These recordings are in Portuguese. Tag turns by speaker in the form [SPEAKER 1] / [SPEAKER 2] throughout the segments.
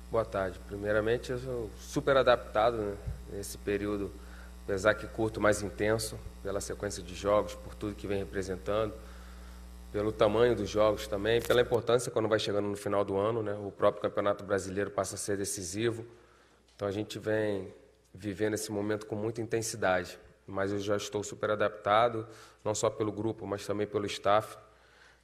[SPEAKER 1] Boa tarde. Primeiramente, eu sou super adaptado, né, nesse período, apesar que curto, mais intenso, pela sequência de jogos, por tudo que vem representando, pelo tamanho dos jogos também, pela importância quando vai chegando no final do ano, né, o próprio Campeonato Brasileiro passa a ser decisivo. Então a gente vem vivendo esse momento com muita intensidade, mas eu já estou super adaptado, não só pelo grupo, mas também pelo staff.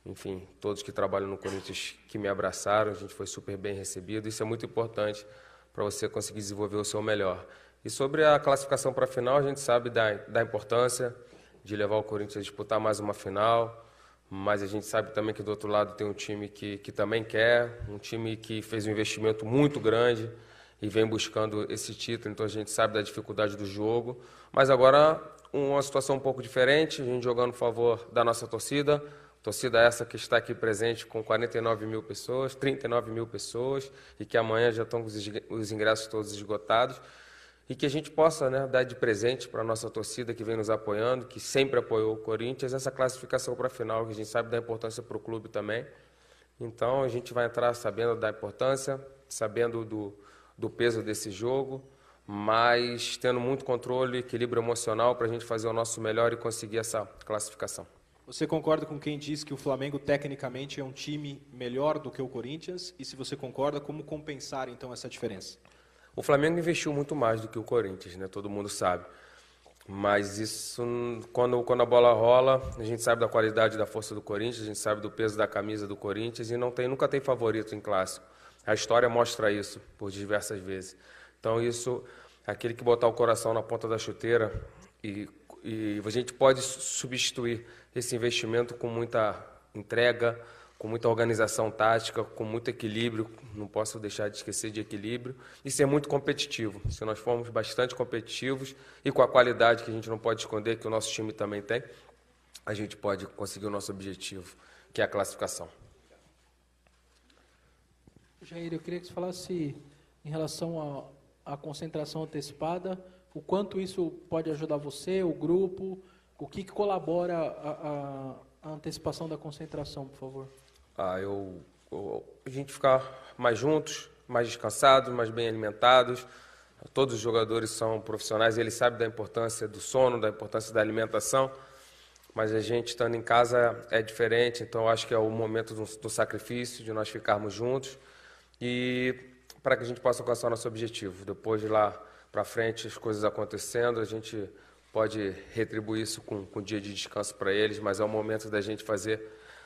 [SPEAKER 1] Enfim, todos que trabalham no Corinthians que me abraçaram, a gente foi super bem recebido. Isso é muito importante para você conseguir desenvolver o seu melhor. E sobre a classificação para a final, a gente sabe da importância de levar o Corinthians a disputar mais uma final, mas a gente sabe também que do outro lado tem um time que também quer, um time que fez um investimento muito grande e vem buscando esse título, então a gente sabe da dificuldade do jogo. Mas agora uma situação um pouco diferente, a gente jogando a favor da nossa torcida, torcida essa que está aqui presente com 49 mil pessoas, 39 mil pessoas, e que amanhã já estão com os ingressos todos esgotados, e que a gente possa, né, dar de presente para a nossa torcida que vem nos apoiando, que sempre apoiou o Corinthians, essa classificação para a final, que a gente sabe da importância para o clube também. Então a gente vai entrar sabendo da importância, sabendo do peso desse jogo, mas tendo muito controle, equilíbrio emocional para a gente fazer o nosso melhor e conseguir essa classificação.
[SPEAKER 2] Você concorda com quem diz que o Flamengo tecnicamente é um time melhor do que o Corinthians? E se você concorda, como compensar então essa diferença?
[SPEAKER 1] O Flamengo investiu muito mais do que o Corinthians, né? Todo mundo sabe. Mas isso, quando a bola rola, a gente sabe da qualidade da força do Corinthians, a gente sabe do peso da camisa do Corinthians e nunca tem favorito em clássico. A história mostra isso por diversas vezes. Então isso, aquele que botar o coração na ponta da chuteira e a gente pode substituir esse investimento com muita entrega, com muita organização tática, com muito equilíbrio, não posso deixar de esquecer de equilíbrio, e ser muito competitivo. Se nós formos bastante competitivos e com a qualidade que a gente não pode esconder, que o nosso time também tem, a gente pode conseguir o nosso objetivo, que é a classificação.
[SPEAKER 3] Jair, eu queria que você falasse em relação à concentração antecipada, o quanto isso pode ajudar você, o grupo, o que colabora a antecipação da concentração, por favor?
[SPEAKER 1] A gente ficar mais juntos, mais descansados, mais bem alimentados. Todos os jogadores são profissionais, eles sabem da importância do sono, da importância da alimentação, mas a gente estando em casa é diferente, então acho que é o momento do sacrifício, de nós ficarmos juntos e para que a gente possa alcançar o nosso objetivo. Depois de lá para frente, as coisas acontecendo, a gente pode retribuir isso com um dia de descanso para eles, mas é o momento da gente fazer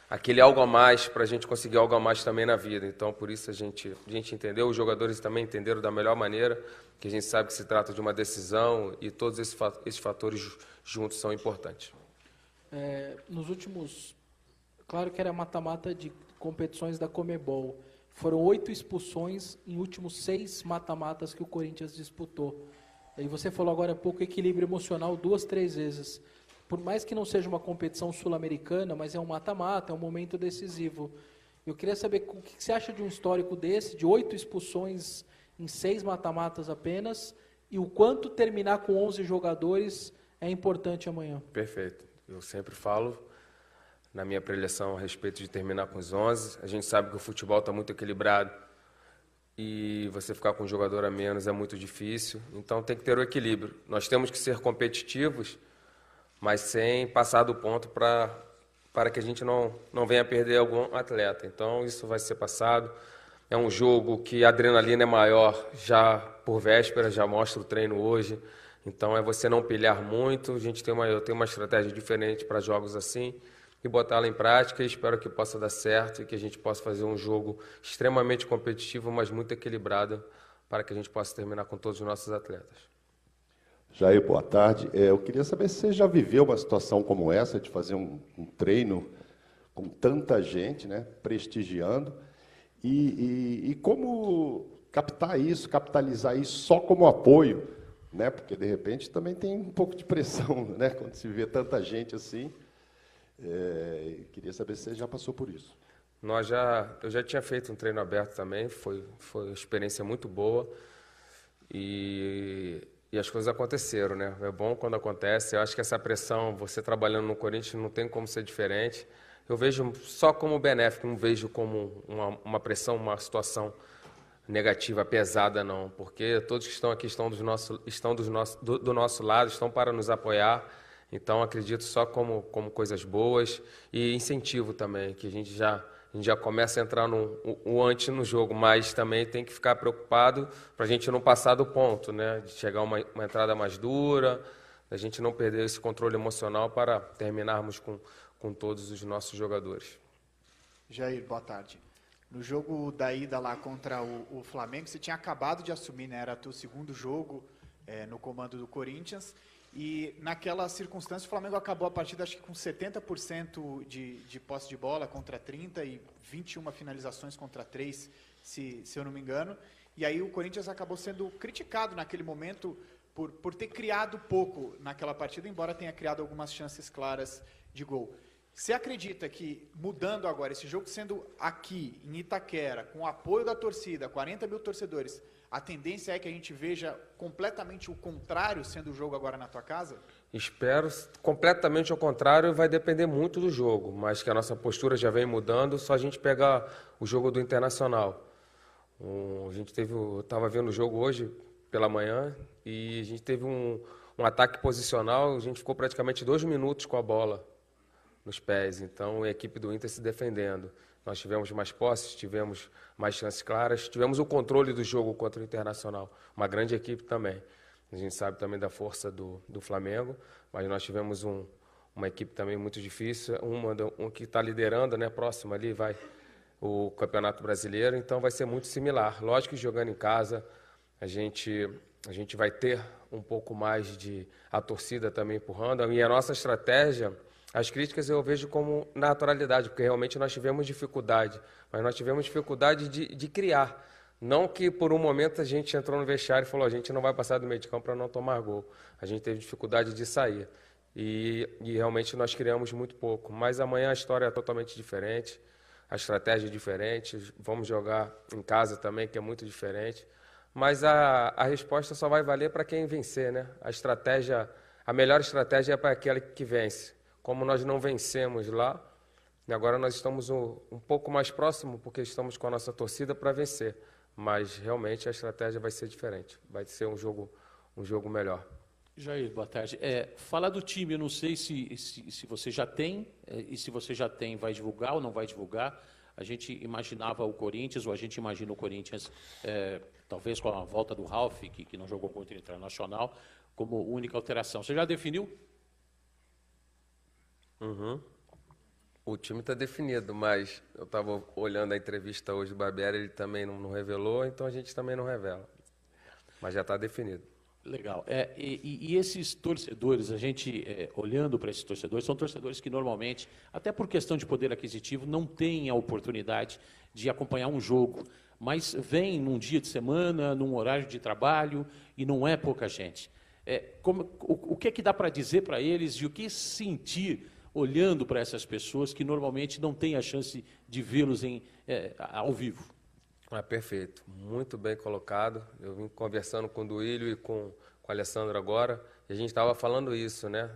[SPEAKER 1] aquele algo a mais, para a gente conseguir algo a mais também na vida. Então, por isso a gente entendeu, os jogadores também entenderam da melhor maneira, que a gente sabe que se trata de uma decisão e todos esses fatores juntos são importantes.
[SPEAKER 3] Nos últimos, claro que era mata-mata de competições da Conmebol, foram 8 expulsões em últimos 6 mata-matas que o Corinthians disputou. E você falou agora há pouco equilíbrio emocional 2, 3 vezes. Por mais que não seja uma competição sul-americana, mas é um mata-mata, é um momento decisivo. Eu queria saber o que você acha de um histórico desse, de 8 expulsões em 6 mata-matas apenas, e o quanto terminar com 11 jogadores é importante amanhã.
[SPEAKER 1] Perfeito. Eu sempre falo na minha preleção a respeito de terminar com os 11. A gente sabe que o futebol está muito equilibrado e você ficar com um jogador a menos é muito difícil. Então tem que ter o equilíbrio. Nós temos que ser competitivos, mas sem passar do ponto para que a gente não venha perder algum atleta. Então isso vai ser passado. É um jogo que a adrenalina é maior já por véspera, já mostra o treino hoje. Então é você não pilhar muito. Eu tenho uma estratégia diferente para jogos assim e botá-la em prática e espero que possa dar certo e que a gente possa fazer um jogo extremamente competitivo, mas muito equilibrado para que a gente possa terminar com todos os nossos atletas.
[SPEAKER 4] Jair, boa tarde. Eu queria saber se você já viveu uma situação como essa, de fazer um treino com tanta gente, né, prestigiando, e como capitalizar isso só como apoio, né, porque de repente também tem um pouco de pressão, né, quando se vê tanta gente assim. Queria saber se você já passou por isso.
[SPEAKER 1] Eu já tinha feito um treino aberto também, foi uma experiência muito boa e as coisas aconteceram, né? É bom quando acontece. Eu acho que essa pressão, você trabalhando no Corinthians, não tem como ser diferente. Eu vejo só como benéfico, não vejo como uma pressão, uma situação negativa, pesada, não, porque todos que estão aqui estão do nosso lado, estão para nos apoiar. Então, acredito só como coisas boas e incentivo também, que a gente já começa a entrar o antes no jogo, mas também tem que ficar preocupado para a gente não passar do ponto, né? De chegar uma entrada mais dura, a gente não perder esse controle emocional para terminarmos com todos os nossos jogadores.
[SPEAKER 5] Jair, boa tarde. No jogo da ida lá contra o Flamengo, você tinha acabado de assumir, né? Era teu segundo jogo no comando do Corinthians. E naquela circunstância o Flamengo acabou a partida acho que com 70% de posse de bola contra 30 e 21 finalizações contra 3, se eu não me engano. E aí o Corinthians acabou sendo criticado naquele momento por ter criado pouco naquela partida, embora tenha criado algumas chances claras de gol. Você acredita que, mudando agora, esse jogo sendo aqui, em Itaquera, com o apoio da torcida, 40 mil torcedores, a tendência é que a gente veja completamente o contrário sendo o jogo agora na tua casa?
[SPEAKER 1] Espero completamente ao contrário, vai depender muito do jogo, mas que a nossa postura já vem mudando, só a gente pegar o jogo do Internacional. Eu estava vendo o jogo hoje pela manhã e a gente teve um ataque posicional, a gente ficou praticamente 2 minutos com a bola nos pés, então a equipe do Inter se defendendo. Nós tivemos mais posses, tivemos mais chances claras, tivemos o controle do jogo contra o Internacional, uma grande equipe também. A gente sabe também da força do Flamengo, mas nós tivemos uma equipe também muito difícil, um que está liderando, né, próximo ali, vai o Campeonato Brasileiro, então vai ser muito similar. Lógico que jogando em casa, a gente vai ter um pouco mais de a torcida também empurrando, e a nossa estratégia... As críticas eu vejo como naturalidade, porque realmente nós tivemos dificuldade, mas nós tivemos dificuldade de criar. Não que por um momento a gente entrou no vestiário e falou, a gente não vai passar do meio de campo para não tomar gol. A gente teve dificuldade de sair e realmente nós criamos muito pouco. Mas amanhã a história é totalmente diferente, a estratégia é diferente, vamos jogar em casa também, que é muito diferente. Mas a resposta só vai valer para quem vencer, né? A melhor estratégia é para aquele que vence. Como nós não vencemos lá, e agora nós estamos um pouco mais próximo, porque estamos com a nossa torcida para vencer. Mas realmente a estratégia vai ser diferente, vai ser um jogo melhor.
[SPEAKER 6] Jair, boa tarde. Fala do time, eu não sei se você já tem, e se você já tem, vai divulgar ou não vai divulgar. A gente imaginava o Corinthians, ou a gente imagina o Corinthians, talvez com a volta do Ralf, que não jogou contra o Internacional, como única alteração. Você já definiu?
[SPEAKER 1] Uhum. O time está definido, mas eu estava olhando a entrevista hoje do Barbieri, ele também não revelou, então a gente também não revela. Mas já está definido.
[SPEAKER 6] Legal. E esses torcedores, a gente, olhando para esses torcedores, são torcedores que normalmente, até por questão de poder aquisitivo, não têm a oportunidade de acompanhar um jogo, mas vêm num dia de semana, num horário de trabalho, e não é pouca gente. O que é que dá para dizer para eles e o que sentir olhando para essas pessoas que normalmente não têm a chance de vê-los ao vivo?
[SPEAKER 1] Perfeito, muito bem colocado. Eu vim conversando com o Duílio e com o Alessandro agora, e a gente estava falando isso, né?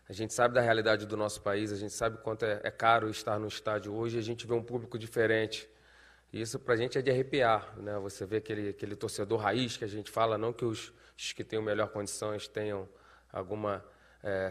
[SPEAKER 1] A gente sabe da realidade do nosso país, a gente sabe quanto é caro estar no estádio hoje, e a gente vê um público diferente. E isso para a gente é de arrepiar, né? Você vê aquele torcedor raiz que a gente fala, não que os que têm melhor condições tenham alguma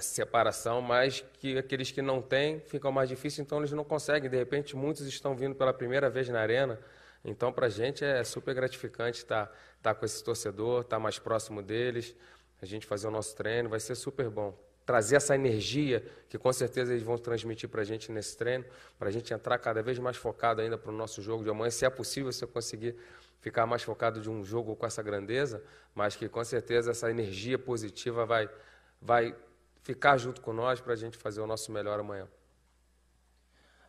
[SPEAKER 1] separação, mas que aqueles que não têm ficam mais difícil, então eles não conseguem. De repente, muitos estão vindo pela primeira vez na arena, então para a gente é super gratificante estar com esse torcedor, estar mais próximo deles, a gente fazer o nosso treino, vai ser super bom. Trazer essa energia que com certeza eles vão transmitir para a gente nesse treino, para a gente entrar cada vez mais focado ainda para o nosso jogo de amanhã, se é possível você conseguir ficar mais focado de um jogo com essa grandeza, mas que com certeza essa energia positiva vai ficar junto com nós para a gente fazer o nosso melhor amanhã.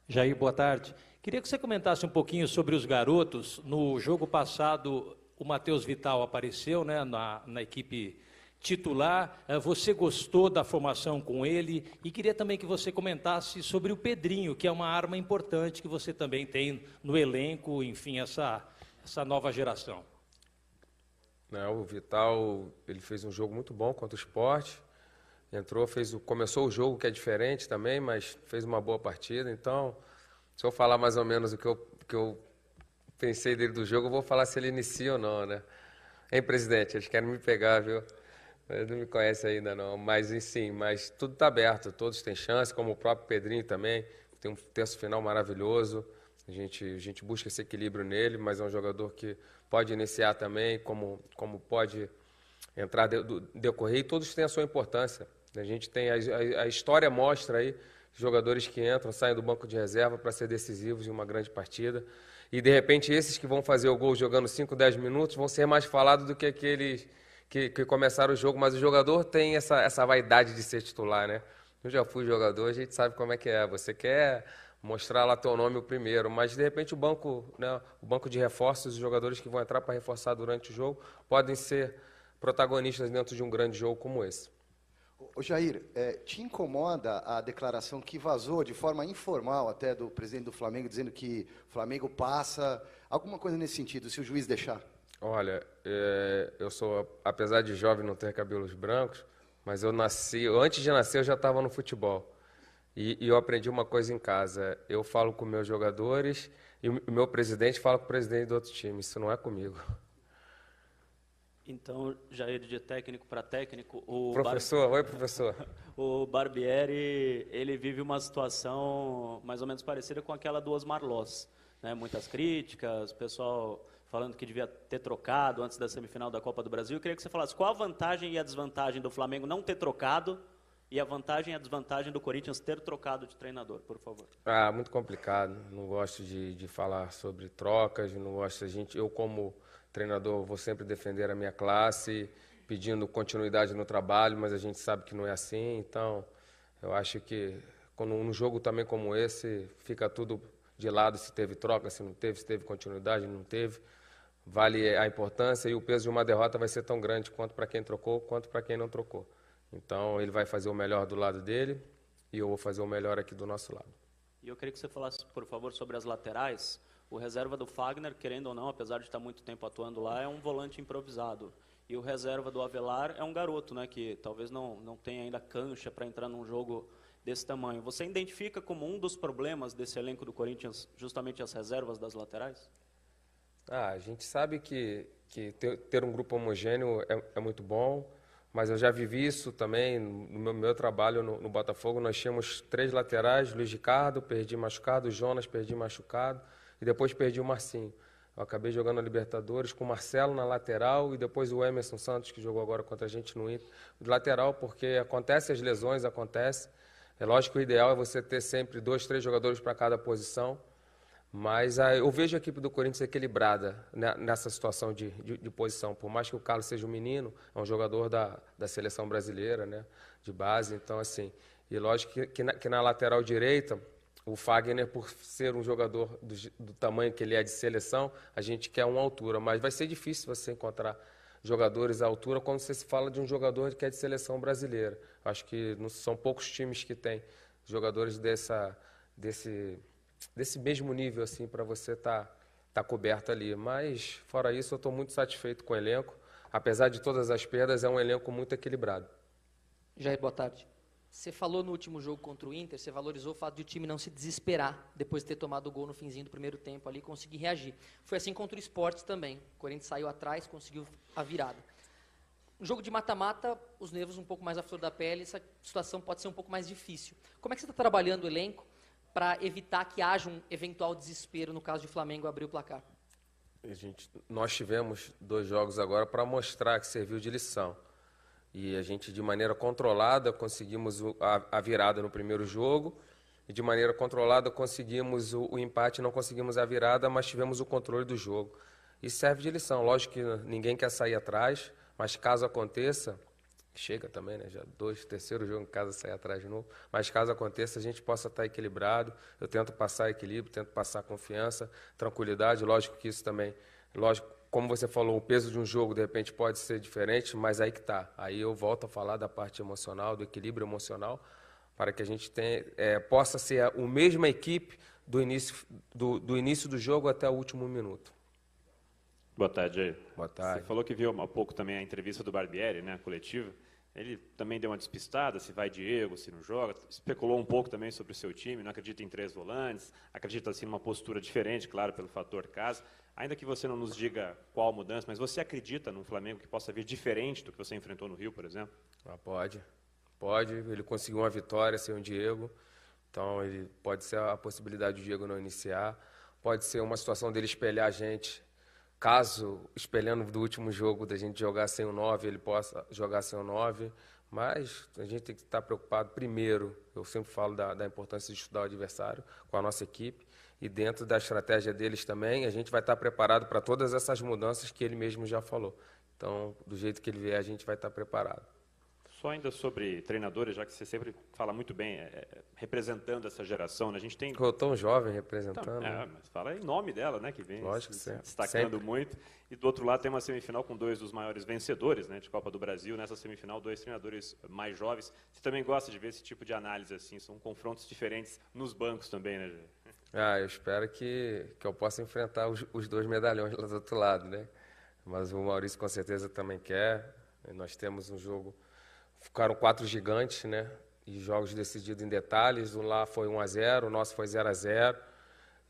[SPEAKER 7] Jair, boa tarde. Queria que você comentasse um pouquinho sobre os garotos. No jogo passado, o Matheus Vital apareceu, né, na equipe titular. Você gostou da formação com ele? E queria também que você comentasse sobre o Pedrinho, que é uma arma importante que você também tem no elenco, enfim, essa nova geração.
[SPEAKER 1] O Vital, ele fez um jogo muito bom contra o Sport. Entrou, começou o jogo, que é diferente também, mas fez uma boa partida. Então, se eu falar mais ou menos o que pensei dele do jogo, eu vou falar se ele inicia ou não, né? Hein, presidente? Eles querem me pegar, viu? Ele não me conhece ainda, não. Mas, sim, mas tudo está aberto, todos têm chance, como o próprio Pedrinho também. Tem um terço final maravilhoso. A gente busca esse equilíbrio nele, mas é um jogador que pode iniciar também, como pode entrar, decorrer, e todos têm a sua importância. A gente tem, a história mostra aí jogadores que entram, saem do banco de reserva para ser decisivos em uma grande partida. E, de repente, esses que vão fazer o gol jogando 5, 10 minutos vão ser mais falados do que aqueles que começaram o jogo. Mas o jogador tem essa vaidade de ser titular, né? Eu já fui jogador, a gente sabe como é que é. Você quer mostrar lá teu nome o primeiro, mas, de repente, o banco de reforços, os jogadores que vão entrar para reforçar durante o jogo, podem ser protagonistas dentro de um grande jogo como esse.
[SPEAKER 8] Ô Jair, te incomoda a declaração que vazou de forma informal até do presidente do Flamengo, dizendo que o Flamengo passa, alguma coisa nesse sentido, se o juiz deixar?
[SPEAKER 1] Olha, eu sou, apesar de jovem não ter cabelos brancos, mas antes de nascer eu já estava no futebol. E eu aprendi uma coisa em casa, eu falo com meus jogadores e o meu presidente fala com o presidente do outro time, isso não é comigo.
[SPEAKER 9] Então, Jair, de técnico para técnico,
[SPEAKER 1] Oi, professor.
[SPEAKER 9] O Barbieri, ele vive uma situação mais ou menos parecida com aquela do Osmar Loz, né? Muitas críticas, pessoal falando que devia ter trocado antes da semifinal da Copa do Brasil. Eu queria que você falasse qual a vantagem e a desvantagem do Flamengo não ter trocado e a vantagem e a desvantagem do Corinthians ter trocado de treinador, por favor.
[SPEAKER 1] Muito complicado. Não gosto de falar sobre trocas, não gosto. Eu, como treinador, vou sempre defender a minha classe, pedindo continuidade no trabalho, mas a gente sabe que não é assim. Então, eu acho que quando um jogo também como esse, fica tudo de lado, se teve troca, se não teve, se teve continuidade, não teve. Vale a importância e o peso de uma derrota vai ser tão grande quanto para quem trocou, quanto para quem não trocou. Então, ele vai fazer o melhor do lado dele e eu vou fazer o melhor aqui do nosso lado.
[SPEAKER 9] E eu queria que você falasse, por favor, sobre as laterais. O reserva do Fagner, querendo ou não, apesar de estar muito tempo atuando lá, é um volante improvisado. E o reserva do Avelar é um garoto, né, que talvez não tenha ainda cancha para entrar num jogo desse tamanho. Você identifica como um dos problemas desse elenco do Corinthians justamente as reservas das laterais?
[SPEAKER 1] A gente sabe que ter um grupo homogêneo é muito bom, mas eu já vivi isso também no meu trabalho no Botafogo. Nós tínhamos 3 laterais, Luiz Ricardo, perdi machucado, Jonas, perdi machucado, e depois perdi o Marcinho. Eu acabei jogando a Libertadores com o Marcelo na lateral e depois o Emerson Santos, que jogou agora contra a gente no Inter, de lateral, porque acontecem as lesões, acontece. É lógico que o ideal é você ter sempre 2, 3 jogadores para cada posição, mas eu vejo a equipe do Corinthians equilibrada nessa situação de posição. Por mais que o Carlos seja um menino, é um jogador da seleção brasileira, né, de base. Então, assim, e lógico que na lateral direita, o Fagner, por ser um jogador do tamanho que ele é de seleção, a gente quer uma altura, mas vai ser difícil você encontrar jogadores à altura quando você se fala de um jogador que é de seleção brasileira. Acho que não são poucos times que têm jogadores desse mesmo nível assim para você tá coberto ali. Mas, fora isso, eu estou muito satisfeito com o elenco. Apesar de todas as perdas, é um elenco muito equilibrado.
[SPEAKER 10] Jair, boa tarde. Você falou no último jogo contra o Inter, você valorizou o fato de o time não se desesperar depois de ter tomado o gol no finzinho do primeiro tempo ali e conseguir reagir. Foi assim contra o Sport também. O Corinthians saiu atrás, conseguiu a virada. Um jogo de mata-mata, os nervos um pouco mais à flor da pele, essa situação pode ser um pouco mais difícil. Como é que você está trabalhando o elenco para evitar que haja um eventual desespero no caso de o Flamengo abrir o placar?
[SPEAKER 1] Nós tivemos 2 jogos agora para mostrar que serviu de lição. E a gente, de maneira controlada, conseguimos a virada no primeiro jogo. E, de maneira controlada, conseguimos o empate, não conseguimos a virada, mas tivemos o controle do jogo. Isso serve de lição. Lógico que ninguém quer sair atrás, mas caso aconteça, chega também, né? Já 2, 3º jogo em casa, sair atrás de novo. Mas caso aconteça, a gente possa estar equilibrado. Eu tento passar equilíbrio, tento passar confiança, tranquilidade. Lógico que isso também, como você falou, o peso de um jogo, de repente, pode ser diferente, mas aí que está. Aí eu volto a falar da parte emocional, do equilíbrio emocional, para que a gente possa ser a mesma equipe do início do jogo até o último minuto.
[SPEAKER 11] Boa tarde, Jair.
[SPEAKER 1] Boa tarde.
[SPEAKER 11] Você falou que viu há pouco também a entrevista do Barbieri, né, coletiva. Ele também deu uma despistada, se vai Diego, se não joga. Especulou um pouco também sobre o seu time, não acredita em 3 volantes, acredita assim numa postura diferente, claro, pelo fator casa. Ainda que você não nos diga qual mudança, mas você acredita num Flamengo que possa vir diferente do que você enfrentou no Rio, por exemplo?
[SPEAKER 1] Pode. Ele conseguiu uma vitória sem o Diego, então ele pode ser a possibilidade do Diego não iniciar, pode ser uma situação dele espelhar a gente, caso, espelhando do último jogo, da gente jogar sem o 9, ele possa jogar sem o 9, mas a gente tem que estar preocupado primeiro, eu sempre falo da importância de estudar o adversário com a nossa equipe, e dentro da estratégia deles também, a gente vai estar preparado para todas essas mudanças que ele mesmo já falou. Então, do jeito que ele vier, a gente vai estar preparado.
[SPEAKER 11] Só ainda sobre treinadores, já que você sempre fala muito bem, representando essa geração, né? A gente tem...
[SPEAKER 1] Eu tão jovem representando.
[SPEAKER 11] Então, mas fala em nome dela, né? Que vem
[SPEAKER 1] se
[SPEAKER 11] destacando
[SPEAKER 1] sempre.
[SPEAKER 11] muito. E do outro lado tem uma semifinal com 2 dos maiores vencedores, né, de Copa do Brasil. Nessa semifinal, 2 treinadores mais jovens. Você também gosta de ver esse tipo de análise assim? São confrontos diferentes nos bancos também, né, Jair?
[SPEAKER 1] Eu espero que eu possa enfrentar os 2 medalhões lá do outro lado, né? Mas o Maurício com certeza também quer. Nós temos um jogo... Ficaram 4 gigantes, né? E jogos decididos em detalhes. O lá foi 1-0, o nosso foi 0-0.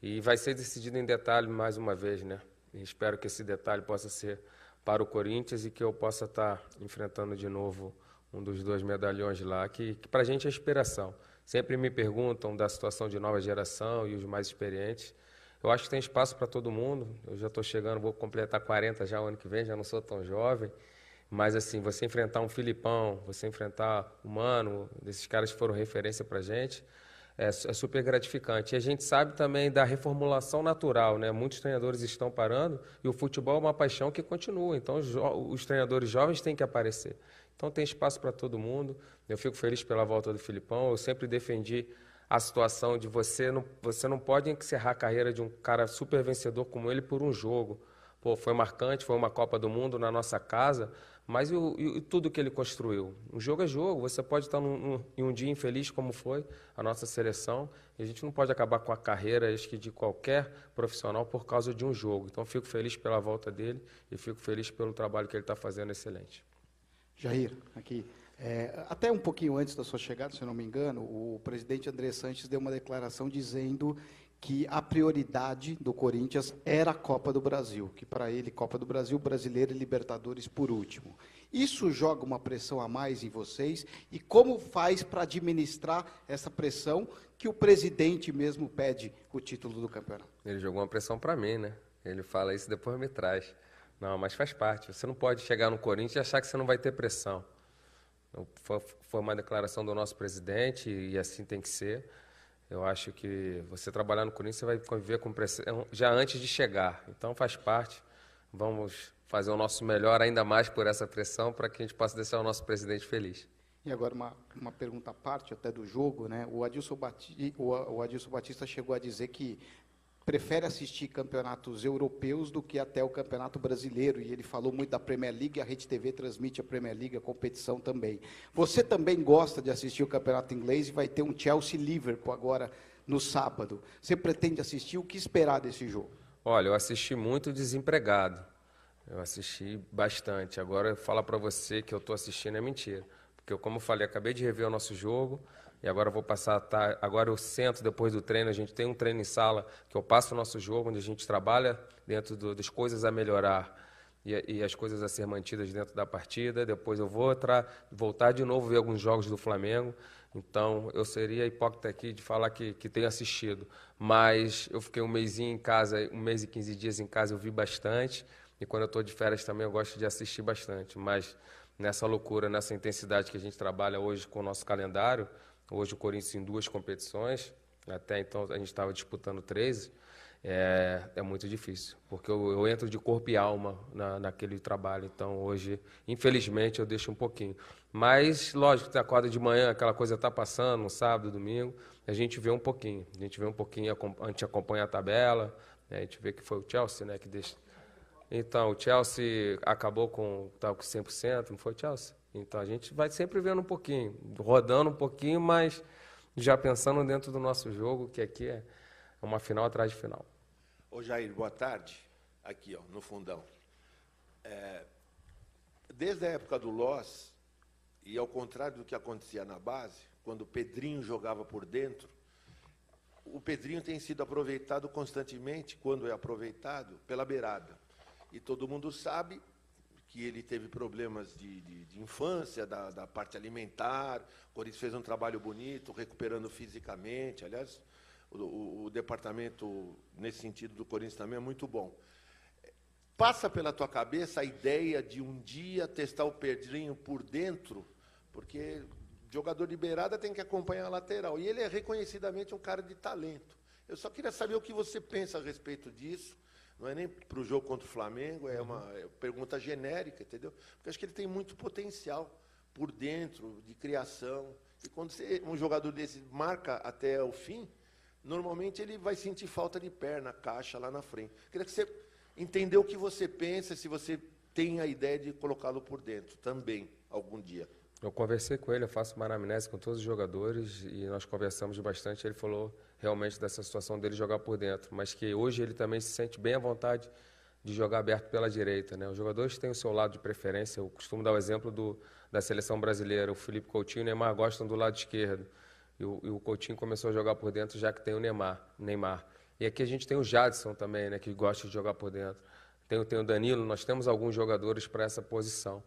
[SPEAKER 1] E vai ser decidido em detalhe mais uma vez, né? E espero que esse detalhe possa ser para o Corinthians e que eu possa estar enfrentando de novo um dos 2 medalhões lá, que para a gente é inspiração. Sempre me perguntam da situação de nova geração e os mais experientes. Eu acho que tem espaço para todo mundo. Eu já estou chegando, vou completar 40 já o ano que vem, já não sou tão jovem. Mas, assim, você enfrentar um Filipão, você enfrentar o Mano, esses caras que foram referência para a gente, é super gratificante. E a gente sabe também da reformulação natural, né? Muitos treinadores estão parando e o futebol é uma paixão que continua. Então, os treinadores jovens têm que aparecer. Então, tem espaço para todo mundo. Eu fico feliz pela volta do Filipão. Eu sempre defendi a situação de você não pode encerrar a carreira de um cara super vencedor como ele por um jogo. Pô, foi marcante, foi uma Copa do Mundo na nossa casa, mas e tudo que ele construiu? Um jogo é jogo, você pode estar em um dia infeliz como foi a nossa seleção, e a gente não pode acabar com a carreira acho que de qualquer profissional por causa de um jogo. Então, fico feliz pela volta dele e fico feliz pelo trabalho que ele está fazendo excelente.
[SPEAKER 12] Jair, aqui. Até um pouquinho antes da sua chegada, se eu não me engano, o presidente André Sanches deu uma declaração dizendo que a prioridade do Corinthians era a Copa do Brasil, que para ele Copa do Brasil, Brasileiro e Libertadores por último. Isso joga uma pressão a mais em vocês? E como faz para administrar essa pressão que o presidente mesmo pede o título do campeonato?
[SPEAKER 1] Ele jogou uma pressão para mim, né? Ele fala isso, depois me traz. Não, mas faz parte. Você não pode chegar no Corinthians e achar que você não vai ter pressão. Foi uma declaração do nosso presidente e assim tem que ser. Eu acho que você trabalhar no Corinthians, você vai conviver com pressão já antes de chegar. Então, faz parte. Vamos fazer o nosso melhor ainda mais por essa pressão para que a gente possa deixar o nosso presidente feliz.
[SPEAKER 12] E agora uma pergunta à parte até do jogo, né? O Adilson Batista chegou a dizer que prefere assistir campeonatos europeus do que até o campeonato brasileiro, e ele falou muito da Premier League, a Rede TV transmite a Premier League, a competição também. Você também gosta de assistir o campeonato inglês e vai ter um Chelsea-Liverpool agora no sábado. Você pretende assistir? O que esperar desse jogo?
[SPEAKER 1] Olha, eu assisti muito desempregado, eu assisti bastante. Agora, falar para você que eu estou assistindo é mentira, porque eu, como eu falei, acabei de rever o nosso jogo, e agora eu vou passar, agora eu sento depois do treino, a gente tem um treino em sala que eu passo o nosso jogo, onde a gente trabalha dentro das coisas a melhorar e as coisas a ser mantidas dentro da partida. Depois eu vou voltar de novo ver alguns jogos do Flamengo. Então, eu seria hipócrita aqui de falar que tenho assistido. Mas eu fiquei um mêsinho em casa, 1 mês e 15 dias em casa, eu vi bastante. E quando eu estou de férias também eu gosto de assistir bastante. Mas nessa loucura, nessa intensidade que a gente trabalha hoje com o nosso calendário, hoje o Corinthians em 2 competições, até então a gente estava disputando 13, é muito difícil, porque eu entro de corpo e alma naquele trabalho. Então hoje, infelizmente, eu deixo um pouquinho. Mas, lógico, você acorda de manhã, aquela coisa está passando, no sábado, domingo, a gente vê um pouquinho. A gente acompanha a tabela, né, a gente vê que foi o Chelsea, né, que deixa. Então, o Chelsea acabou com 100%, não foi o Chelsea? Então, a gente vai sempre vendo um pouquinho, rodando um pouquinho, mas já pensando dentro do nosso jogo, que aqui é uma final atrás de final.
[SPEAKER 13] Ô Jair, boa tarde. Aqui, ó, no fundão. Desde a época do Loss, E ao contrário do que acontecia na base, quando o Pedrinho jogava por dentro, o Pedrinho tem sido aproveitado constantemente, quando é aproveitado, pela beirada. E todo mundo sabe que ele teve problemas de infância, da parte alimentar. O Corinthians fez um trabalho bonito, recuperando fisicamente. Aliás, o departamento, nesse sentido, do Corinthians também é muito bom. Passa pela tua cabeça a ideia de um dia testar o Pedrinho por dentro, porque jogador de beirada tem que acompanhar a lateral. E ele é reconhecidamente um cara de talento. Eu só queria saber o que você pensa a respeito disso. Não é nem para o jogo contra o Flamengo, é uma pergunta genérica, entendeu? Porque acho que ele tem muito potencial por dentro, de criação. E quando um jogador desse marca até o fim, normalmente ele vai sentir falta de perna, caixa lá na frente. Queria que você entendeu o que você pensa, se você tem a ideia de colocá-lo por dentro também, algum dia.
[SPEAKER 1] Eu conversei com ele, eu faço uma anamnese com todos os jogadores e nós conversamos bastante. Ele falou realmente dessa situação dele jogar por dentro, mas que hoje ele também se sente bem à vontade de jogar aberto pela direita, né? Os jogadores têm o seu lado de preferência. Eu costumo dar o exemplo da seleção brasileira. O Felipe Coutinho e o Neymar gostam do lado esquerdo. E o Coutinho começou a jogar por dentro já que tem o Neymar. E aqui a gente tem o Jadson também, né, que gosta de jogar por dentro. Tem o Danilo, nós temos alguns jogadores para essa posição.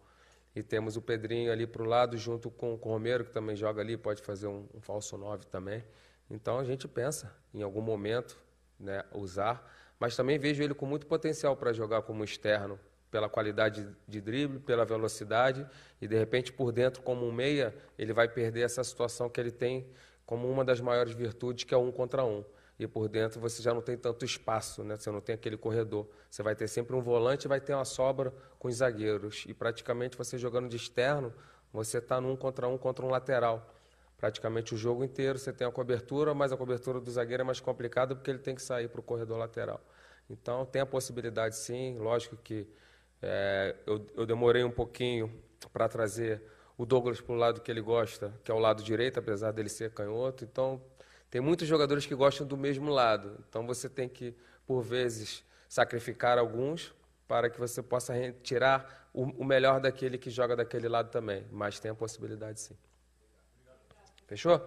[SPEAKER 1] E temos o Pedrinho ali para o lado, junto com o Romero, que também joga ali, pode fazer um falso 9 também. Então a gente pensa em algum momento, né, usar, mas também vejo ele com muito potencial para jogar como externo, pela qualidade de drible, pela velocidade, e de repente por dentro, como um meia, ele vai perder essa situação que ele tem como uma das maiores virtudes, que é o 1 contra 1. E por dentro você já não tem tanto espaço, né? Você não tem aquele corredor. Você vai ter sempre um volante e vai ter uma sobra com os zagueiros. E praticamente você jogando de externo, você está no 1 contra um lateral. Praticamente o jogo inteiro você tem a cobertura, mas a cobertura do zagueiro é mais complicada porque ele tem que sair para o corredor lateral. Então tem a possibilidade sim, lógico que eu demorei um pouquinho para trazer o Douglas para o lado que ele gosta, que é o lado direito, apesar dele ser canhoto. Então tem muitos jogadores que gostam do mesmo lado. Então você tem que, por vezes, sacrificar alguns para que você possa retirar o melhor daquele que joga daquele lado também. Mas tem a possibilidade sim. Fechou?